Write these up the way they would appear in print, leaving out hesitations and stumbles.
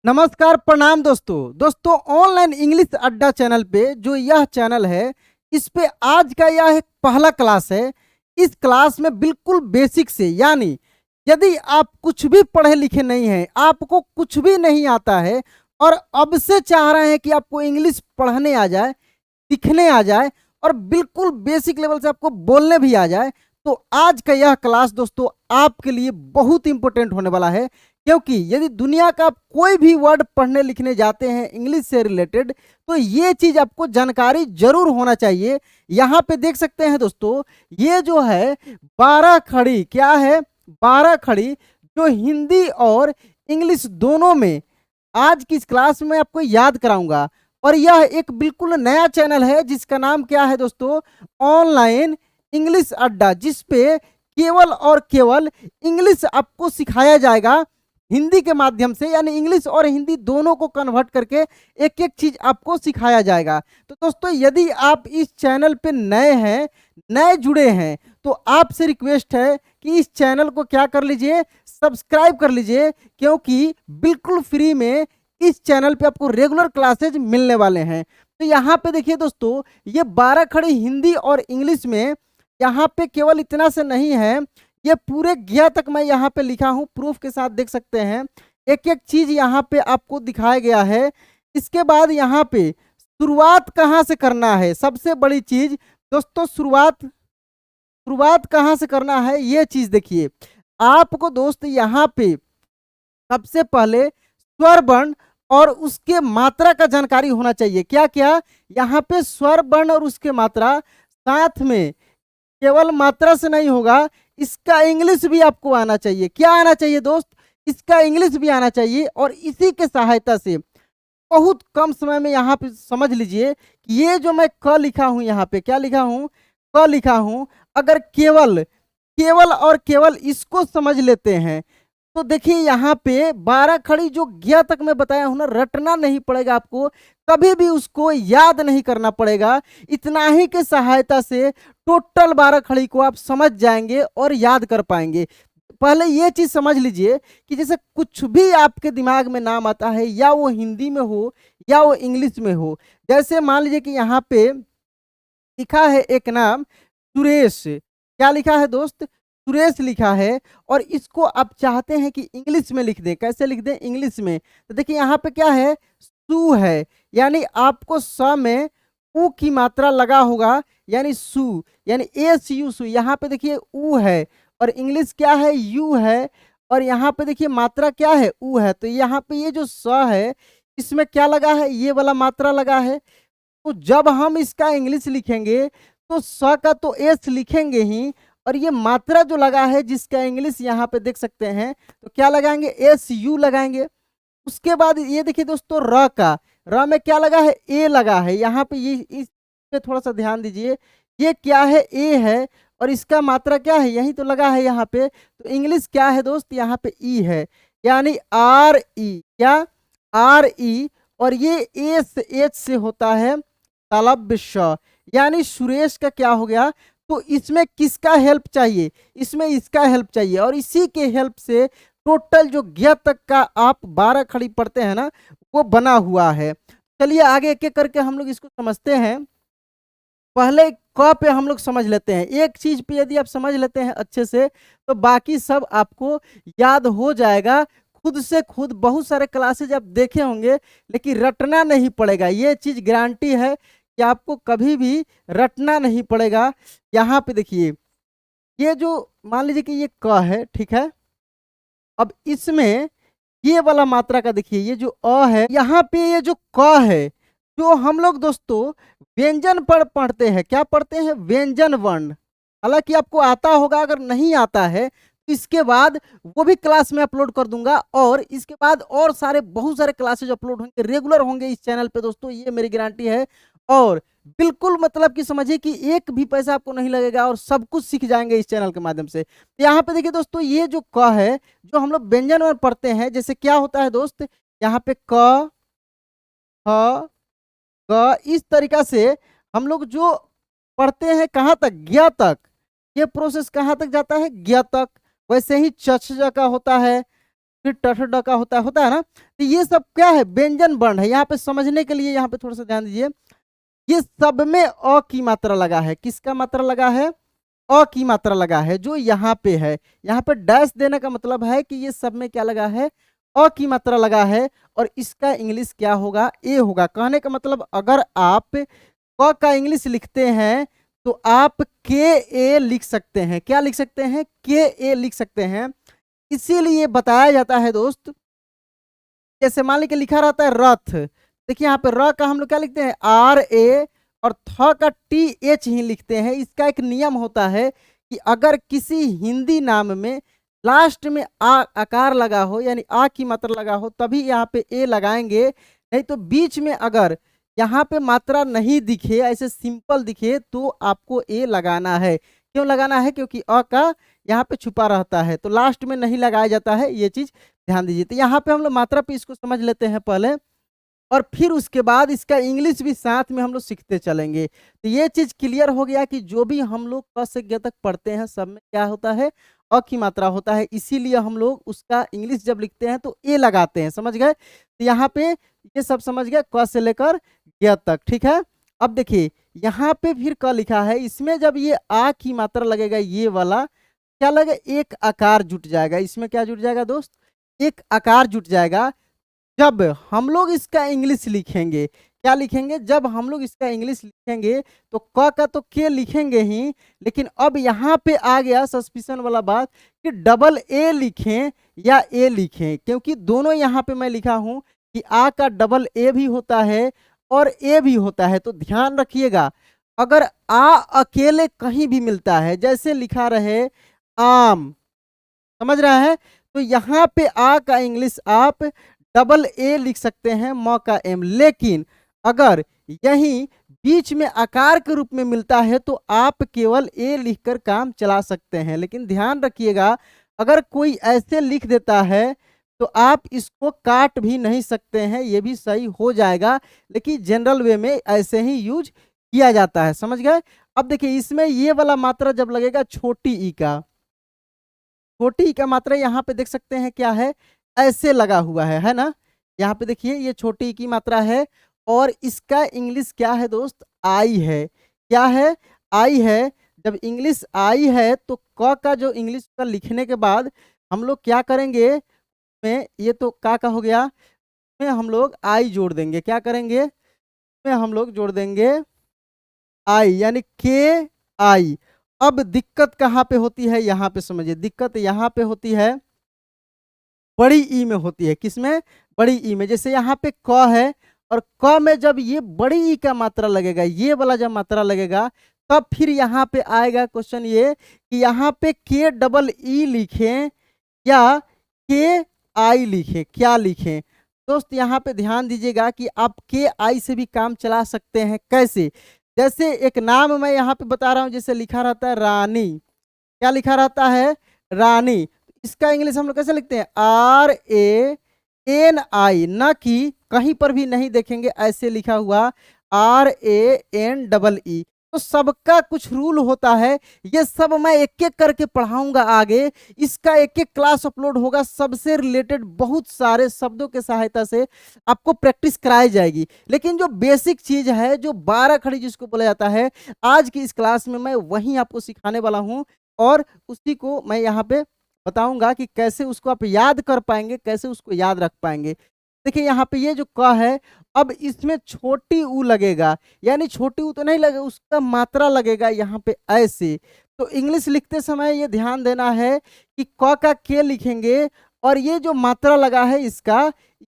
नमस्कार प्रणाम दोस्तों ऑनलाइन इंग्लिश अड्डा चैनल पे जो यह चैनल है, इस पे आज का यह एक पहला क्लास है। इस क्लास में बिल्कुल बेसिक से, यानी यदि आप कुछ भी पढ़े लिखे नहीं हैं, आपको कुछ भी नहीं आता है और अब से चाह रहे हैं कि आपको इंग्लिश पढ़ने आ जाए, लिखने आ जाए और बिल्कुल बेसिक लेवल से आपको बोलने भी आ जाए, तो आज का यह क्लास दोस्तों आपके लिए बहुत इंपॉर्टेंट होने वाला है। क्योंकि यदि दुनिया का आप कोई भी वर्ड पढ़ने लिखने जाते हैं इंग्लिश से रिलेटेड, तो ये चीज आपको जानकारी जरूर होना चाहिए। यहाँ पे देख सकते हैं दोस्तों, ये जो है 12 खड़ी, क्या है 12 खड़ी, जो हिंदी और इंग्लिश दोनों में आज की इस क्लास में आपको याद कराऊंगा। और यह एक बिल्कुल नया चैनल है जिसका नाम क्या है दोस्तों, ऑनलाइन इंग्लिश अड्डा, जिस पे केवल और केवल इंग्लिश आपको सिखाया जाएगा हिंदी के माध्यम से, यानी इंग्लिश और हिंदी दोनों को कन्वर्ट करके एक एक चीज आपको सिखाया जाएगा। तो दोस्तों यदि आप इस चैनल पे नए हैं, नए जुड़े हैं, तो आपसे रिक्वेस्ट है कि इस चैनल को क्या कर लीजिए, सब्सक्राइब कर लीजिए, क्योंकि बिल्कुल फ्री में इस चैनल पे आपको रेगुलर क्लासेज मिलने वाले हैं। तो यहाँ पे देखिए दोस्तों, ये 12 खड़ी हिंदी और इंग्लिश में, यहाँ पे केवल इतना से नहीं है, ये पूरे गया तक मैं यहाँ पे लिखा हूँ, प्रूफ के साथ देख सकते हैं। एक एक चीज यहाँ पे आपको दिखाया गया है। इसके बाद यहाँ पे शुरुआत कहाँ से करना है, सबसे बड़ी चीज दोस्तों, शुरुआत शुरुआत कहाँ से करना है ये चीज देखिए। आपको दोस्त यहाँ पे सबसे पहले स्वर वर्ण और उसके मात्रा का जानकारी होना चाहिए। क्या क्या, यहाँ पे स्वर वर्ण और उसके मात्रा, साथ में केवल मात्रा से नहीं होगा, इसका इंग्लिश भी आपको आना चाहिए। क्या आना चाहिए दोस्त, इसका इंग्लिश भी आना चाहिए। और इसी के सहायता से बहुत कम समय में यहाँ पे समझ लीजिए कि ये जो मैं क लिखा हूँ, यहाँ पे क्या लिखा हूँ, क लिखा हूँ, अगर केवल केवल और केवल इसको समझ लेते हैं तो देखिए यहाँ पे 12 खड़ी जो गया तक मैं बताया हूं ना, रटना नहीं पड़ेगा आपको, कभी भी उसको याद नहीं करना पड़ेगा। इतना ही के सहायता से टोटल 12 खड़ी को आप समझ जाएंगे और याद कर पाएंगे। पहले ये चीज समझ लीजिए कि जैसे कुछ भी आपके दिमाग में नाम आता है, या वो हिंदी में हो या वो इंग्लिश में हो, जैसे मान लीजिए कि यहाँ पे लिखा है एक नाम सुरेश, क्या लिखा है दोस्त, सुरेश लिखा है, और इसको आप चाहते हैं कि इंग्लिश में लिख दें। कैसे लिख दें, इंग्लिश में। तो देखिए यहाँ पे क्या है, सू है, यानी आपको स में ऊ की मात्रा लगा होगा, यानी सू, यानी एस यू सू। यहाँ पे देखिए ऊ है और इंग्लिश क्या है, यू है, और यहाँ पे देखिए मात्रा क्या है, ऊ है। तो यहाँ पे ये जो स है, इसमें क्या लगा है, ये वाला मात्रा लगा है। तो जब हम इसका इंग्लिश लिखेंगे तो स का तो एस लिखेंगे ही, और ये मात्रा जो लगा है जिसका इंग्लिश यहाँ पे देख सकते हैं, तो क्या लगाएंगे, एस यू लगाएंगे। उसके बाद ये देखिए दोस्तों, र का, र में क्या लगा है, ए लगा है। यहाँ पे ये इस पे थोड़ा सा ध्यान दीजिए, ये क्या है, ए है, और इसका मात्रा क्या है, यही तो लगा है यहाँ पे। तो इंग्लिश क्या है दोस्त, यहाँ पे ई है, यानी आर ई, क्या, आर ई, और ये एस एच से होता है तालब श, यानी सुरेश का क्या हो गया। तो इसमें किसका हेल्प चाहिए, इसमें इसका हेल्प चाहिए, और इसी के हेल्प से टोटल जो गया तक का आप 12 खड़ी पढ़ते हैं ना, वो बना हुआ है। चलिए आगे एक एक करके हम लोग इसको समझते हैं। पहले क पे हम लोग समझ लेते हैं। एक चीज पे यदि आप समझ लेते हैं अच्छे से, तो बाकी सब आपको याद हो जाएगा खुद से खुद। बहुत सारे क्लासेज आप देखे होंगे, लेकिन रटना नहीं पड़ेगा, ये चीज गारंटी है कि आपको कभी भी रटना नहीं पड़ेगा। यहाँ पे देखिए, ये जो मान लीजिए कि ये क है, ठीक है, अब इसमें ये वाला मात्रा का देखिए, ये जो अ है, यहाँ पे ये जो क है, जो हम लोग दोस्तों व्यंजन पर पढ़ते हैं, क्या पढ़ते हैं, व्यंजन वर्ण। हालांकि आपको आता होगा, अगर नहीं आता है तो इसके बाद वो भी क्लास में अपलोड कर दूंगा, और इसके बाद और सारे बहुत सारे क्लासेज अपलोड होंगे, रेगुलर होंगे इस चैनल पे दोस्तों, ये मेरी गारंटी है। और बिल्कुल मतलब कि समझिए कि एक भी पैसा आपको नहीं लगेगा और सब कुछ सीख जाएंगे इस चैनल के माध्यम से। तो यहाँ पे देखिए दोस्तों, ये जो क है, जो हम लोग व्यंजन में पढ़ते हैं, जैसे क्या होता है दोस्त, यहाँ पे क, ख, ग, इस तरीका से हम लोग जो पढ़ते हैं कहाँ तक, ज्ञ तक, ये प्रोसेस कहाँ तक जाता है, ज्ञ तक। वैसे ही च का होता है, फिर ट ठ ड का होता है ना। तो ये सब क्या है, व्यंजन वर्ण है। यहाँ पे समझने के लिए यहाँ पे थोड़ा सा ध्यान दीजिए, ये सब में अ की मात्रा लगा है। किसका मात्रा लगा है? अ की मात्रा लगा है, जो यहाँ पे है। यहाँ पे डैश देने का मतलब है कि ये सब में क्या लगा है, अ की मात्रा लगा है। और इसका इंग्लिश क्या होगा, ए होगा। कहने का मतलब अगर आप क का इंग्लिश लिखते हैं तो आप के ए लिख सकते हैं। क्या लिख सकते हैं? के ए लिख सकते हैं। इसीलिए बताया जाता है दोस्त, जैसे मान लीजिए लिखा रहता है रथ, देखिए यहाँ पे र का हम लोग क्या लिखते हैं, आर ए, और थ का टी एच ही लिखते हैं। इसका एक नियम होता है कि अगर किसी हिंदी नाम में लास्ट में आ आकार लगा हो, यानी आ की मात्रा लगा हो, तभी यहाँ पे ए लगाएंगे। नहीं तो बीच में अगर यहाँ पे मात्रा नहीं दिखे, ऐसे सिंपल दिखे, तो आपको ए लगाना है। क्यों लगाना है? क्योंकि अ का यहाँ पे छुपा रहता है, तो लास्ट में नहीं लगाया जाता है। ये चीज ध्यान दीजिए। तो यहाँ पे हम लोग मात्रा पे इसको समझ लेते हैं पहले, और फिर उसके बाद इसका इंग्लिश भी साथ में हम लोग सीखते चलेंगे। तो ये चीज क्लियर हो गया कि जो भी हम लोग क से ग तक पढ़ते हैं, सब में क्या होता है, अ की मात्रा होता है। इसीलिए हम लोग उसका इंग्लिश जब लिखते हैं तो ए लगाते हैं। समझ गए? तो यहाँ पे ये सब समझ गए, क से लेकर ग तक। ठीक है। अब देखिए यहाँ पे फिर क लिखा है, इसमें जब ये आ की मात्रा लगेगा, ये वाला क्या लगे, एक आकार जुट जाएगा। इसमें क्या जुट जाएगा दोस्त? एक आकार जुट जाएगा। जब हम लोग इसका इंग्लिश लिखेंगे, क्या लिखेंगे? जब हम लोग इसका इंग्लिश लिखेंगे तो क का तो के लिखेंगे ही, लेकिन अब यहाँ पे आ गया सस्पिशन वाला बात कि डबल ए लिखें या ए लिखें, क्योंकि दोनों यहाँ पे मैं लिखा हूं कि आ का डबल ए भी होता है और ए भी होता है। तो ध्यान रखिएगा, अगर आ अकेले कहीं भी मिलता है, जैसे लिखा रहे आम, समझ रहा है, तो यहाँ पे आ का इंग्लिश आप डबल ए लिख सकते हैं, म का एम। लेकिन अगर यही बीच में आकार के रूप में मिलता है तो आप केवल ए लिखकर काम चला सकते हैं। लेकिन ध्यान रखिएगा, अगर कोई ऐसे लिख देता है तो आप इसको काट भी नहीं सकते हैं, ये भी सही हो जाएगा। लेकिन जनरल वे में ऐसे ही यूज किया जाता है। समझ गए? अब देखिए इसमें ये वाला मात्रा जब लगेगा छोटी ई का, छोटी ई का मात्रा यहाँ पे देख सकते हैं क्या है, ऐसे लगा हुआ है ना। यहाँ पे देखिए ये छोटी ई की मात्रा है, और इसका इंग्लिश क्या है दोस्त? आई है। क्या है? आई है। जब इंग्लिश आई है तो क का जो इंग्लिश का लिखने के बाद हम लोग क्या करेंगे, में ये तो का हो गया, में हम लोग आई जोड़ देंगे। क्या करेंगे? में हम लोग जोड़ देंगे आई, यानी के आई। अब दिक्कत कहाँ पे होती है? यहाँ पे समझिए, दिक्कत यहाँ पे होती है बड़ी ई में होती है। किसमें? बड़ी ई में। जैसे यहाँ पे क है, और क में जब ये बड़ी ई का मात्रा लगेगा, ये वाला जब मात्रा लगेगा, तब फिर यहाँ पे आएगा क्वेश्चन ये कि यहाँ पे के डबल ई लिखें या के आई लिखें, क्या लिखें? दोस्त यहाँ पे ध्यान दीजिएगा कि आप के आई से भी काम चला सकते हैं। कैसे? जैसे एक नाम मैं यहाँ पे बता रहा हूँ, जैसे लिखा रहता है रानी। क्या लिखा रहता है? रानी। इसका इंग्लिश हम लोग कैसे लिखते हैं? आर ए एन आई, ना कि कहीं पर भी नहीं देखेंगे ऐसे लिखा हुआ R A N double E. तो सबका कुछ रूल होता है, ये सब मैं एक एक करके पढ़ाऊंगा आगे। इसका एक एक क्लास अपलोड होगा, सबसे रिलेटेड बहुत सारे शब्दों के सहायता से आपको प्रैक्टिस कराई जाएगी। लेकिन जो बेसिक चीज है, जो 12 खड़ी जिसको बोला जाता है, आज की इस क्लास में मैं वही आपको सिखाने वाला हूँ, और उसी को मैं यहाँ पे बताऊंगा कि कैसे उसको आप याद कर पाएंगे, कैसे उसको याद रख पाएंगे। देखिए यहाँ पे ये जो क है, अब इसमें छोटी ऊ लगेगा, यानी छोटी ऊ तो नहीं लगेगा, उसका मात्रा लगेगा यहाँ पे ऐसे। तो इंग्लिश लिखते समय ये ध्यान देना है कि क का के लिखेंगे, और ये जो मात्रा लगा है इसका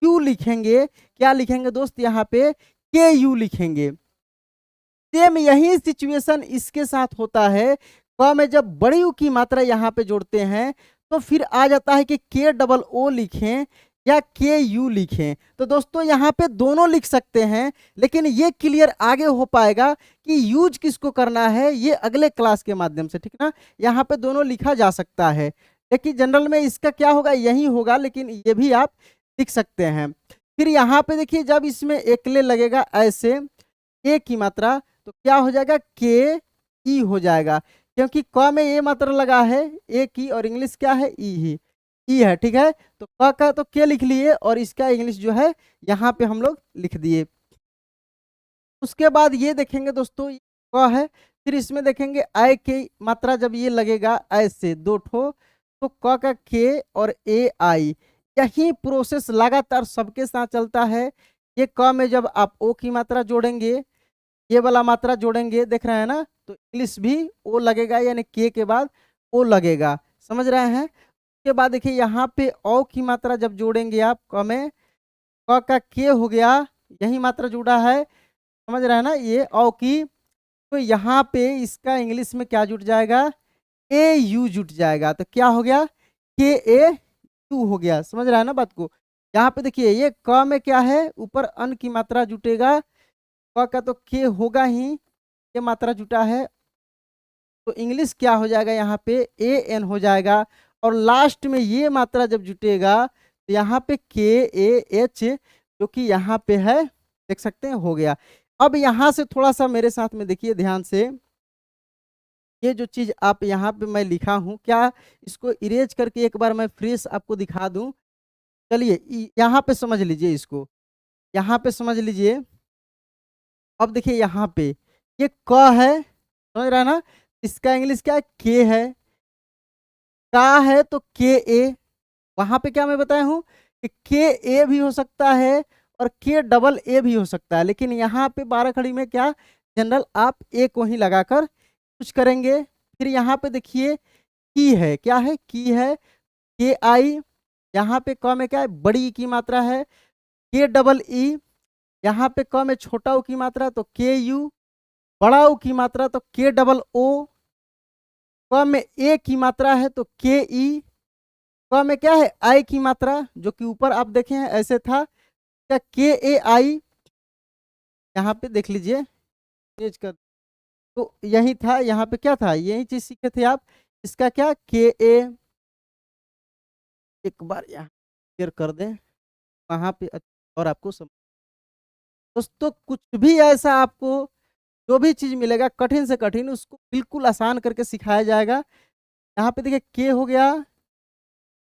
यू लिखेंगे। क्या लिखेंगे दोस्त? यहाँ पे के यू लिखेंगे। सेम यही सिचुएशन इसके साथ होता है। क में जब बड़ी ऊ की मात्रा यहाँ पे जोड़ते हैं तो फिर आ जाता है कि के डबल ओ लिखें या के यू लिखें। तो दोस्तों यहाँ पे दोनों लिख सकते हैं, लेकिन ये क्लियर आगे हो पाएगा कि यूज किसको करना है, ये अगले क्लास के माध्यम से। ठीक ना? यहाँ पे दोनों लिखा जा सकता है, लेकिन जनरल में इसका क्या होगा, यही होगा, लेकिन ये भी आप लिख सकते हैं। फिर यहाँ पे देखिए जब इसमें एकले लगेगा ऐसे ए की मात्रा, तो क्या हो जाएगा? के ई हो जाएगा, क्योंकि क में ए मात्रा लगा है ए की, और इंग्लिश क्या है? ई ही। ई है, ठीक है। तो क का तो के लिख लिए और इसका इंग्लिश जो है यहाँ पे हम लोग लिख दिए। उसके बाद ये देखेंगे दोस्तों, क है, फिर इसमें देखेंगे आई की मात्रा जब ये लगेगा ऐसे दो ठो, तो क का के और ए आई, यही प्रोसेस लगातार सबके साथ चलता है। ये क में जब आप ओ की मात्रा जोड़ेंगे, ये वाला मात्रा जोड़ेंगे, देख रहे हैं ना, तो इंग्लिश भी ओ लगेगा, यानी के बाद ओ लगेगा, समझ रहे हैं। उसके बाद देखिए यहाँ पे औ की मात्रा जब जोड़ेंगे आप क में, क का के हो गया, यही मात्रा जुड़ा है, समझ रहे हैं ना, ये औ की, तो यहाँ पे इसका इंग्लिश में क्या जुट जाएगा, ए यू जुट जाएगा। तो क्या हो गया, के ए यू हो गया, समझ रहा है ना बात को। यहाँ पे देखिए ये क में क्या है, ऊपर अन की मात्रा जुटेगा, क का तो के होगा ही, ये मात्रा जुटा है, तो इंग्लिश क्या हो जाएगा, यहाँ पे ए एन हो जाएगा। और लास्ट में ये मात्रा जब जुटेगा तो यहाँ पे के ए एच, जो कि यहाँ पे है, देख सकते हैं, हो गया। अब यहाँ से थोड़ा सा मेरे साथ में देखिए ध्यान से, ये जो चीज आप यहाँ पे मैं लिखा हूँ, क्या इसको इरेज करके एक बार मैं फ्रेश आपको दिखा दूं। चलिए यहाँ पे समझ लीजिए, इसको यहाँ पे समझ लीजिए। अब देखिए यहाँ पे ये क है, समझ रहा है ना, इसका इंग्लिश क्या है, के है, का है तो के ए, वहां पे क्या मैं बताया हूँ कि के ए भी हो सकता है और के डबल ए भी हो सकता है, लेकिन यहाँ पे 12 खड़ी में क्या जनरल आप ए को ही लगाकर कुछ करेंगे। फिर यहाँ पे देखिए की है, क्या है, की है, के आई, यहाँ पे क में क्या है, बड़ी ई की मात्रा है, के डबल ई, यहाँ पे क में छोटा ओ की मात्रा तो के यू, बड़ा ओ की मात्रा तो के डबल ओ, क में ए की मात्रा है तो के ई, क में क्या है, आई की मात्रा, जो कि ऊपर आप देखे हैं ऐसे था, क्या के ए आई, यहाँ पे देख लीजिए चेंज कर, तो यही था, यहाँ पे क्या था, यही चीज सीखे थे आप, इसका क्या, के ए, एक बार यहाँ क्लियर कर दें वहां पे और आपको समझ। दोस्तों कुछ भी ऐसा आपको जो भी चीज मिलेगा कठिन से कठिन, उसको बिल्कुल आसान करके सिखाया जाएगा। यहाँ पे देखिए के हो गया,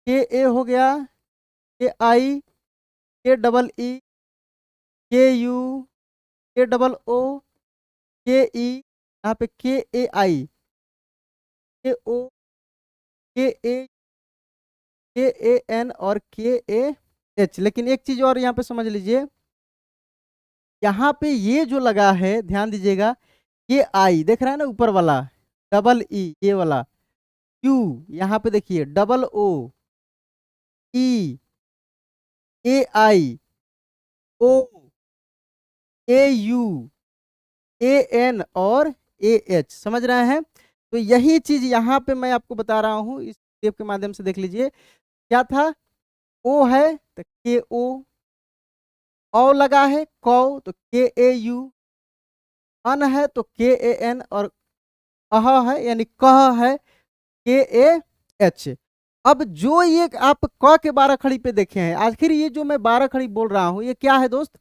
के ए हो गया, के आई, के डबल ई, के यू, के डबल ओ, के ई, यहाँ पे के ए आई, के ओ, के ए, के ए एन और के ए एच। लेकिन एक चीज और यहाँ पे समझ लीजिए, यहाँ पे ये जो लगा है ध्यान दीजिएगा, ये आई देख रहे हैं ना ऊपर वाला, डबल ई ये वाला, क्यू, यहाँ पे देखिए double O, E, A I, O, A U, A N और ए एच, समझ रहे हैं। तो यही चीज यहाँ पे मैं आपको बता रहा हूँ, इस टेप के माध्यम से देख लीजिए, क्या था, ओ है तो के ओ लगा है, कौ तो के ए यू, अन है तो के ए एन, और अह है यानी कह है के ए एच। अब जो ये आप क के 12 खड़ी पे देखे हैं, आखिर ये जो मैं 12 खड़ी बोल रहा हूँ ये क्या है दोस्त,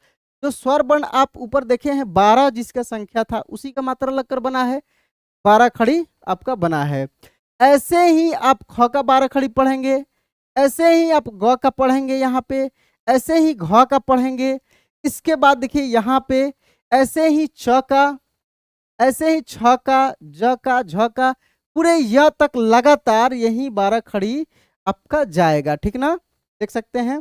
जो स्वर वर्ण आप ऊपर देखे हैं 12 जिसका संख्या था उसी का मात्रा लगकर बना है, 12 खड़ी आपका बना है। ऐसे ही आप ख का 12 खड़ी पढ़ेंगे, ऐसे ही आप ग का पढ़ेंगे, यहाँ पे ऐसे ही घ का पढ़ेंगे। इसके बाद देखिए यहाँ पे ऐसे ही च का, ऐसे ही छ का, ज का, झ का, पूरे य तक लगातार यही 12 खड़ी आपका जाएगा, ठीक ना, देख सकते हैं।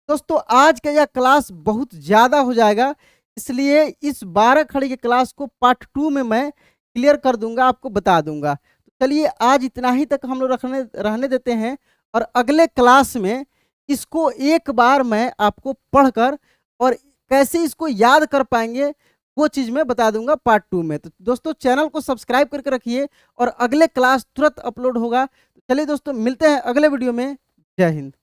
दोस्तों आज का यह क्लास बहुत ज्यादा हो जाएगा, इसलिए इस 12 खड़ी के क्लास को पार्ट 2 में मैं क्लियर कर दूंगा, आपको बता दूंगा। तो चलिए आज इतना ही तक हम लोग रहने देते हैं, और अगले क्लास में इसको एक बार मैं आपको पढ़कर और कैसे इसको याद कर पाएंगे वो चीज मैं बता दूंगा पार्ट 2 में। तो दोस्तों चैनल को सब्सक्राइब करके रखिए और अगले क्लास तुरंत अपलोड होगा। तो चलिए दोस्तों मिलते हैं अगले वीडियो में। जय हिंद।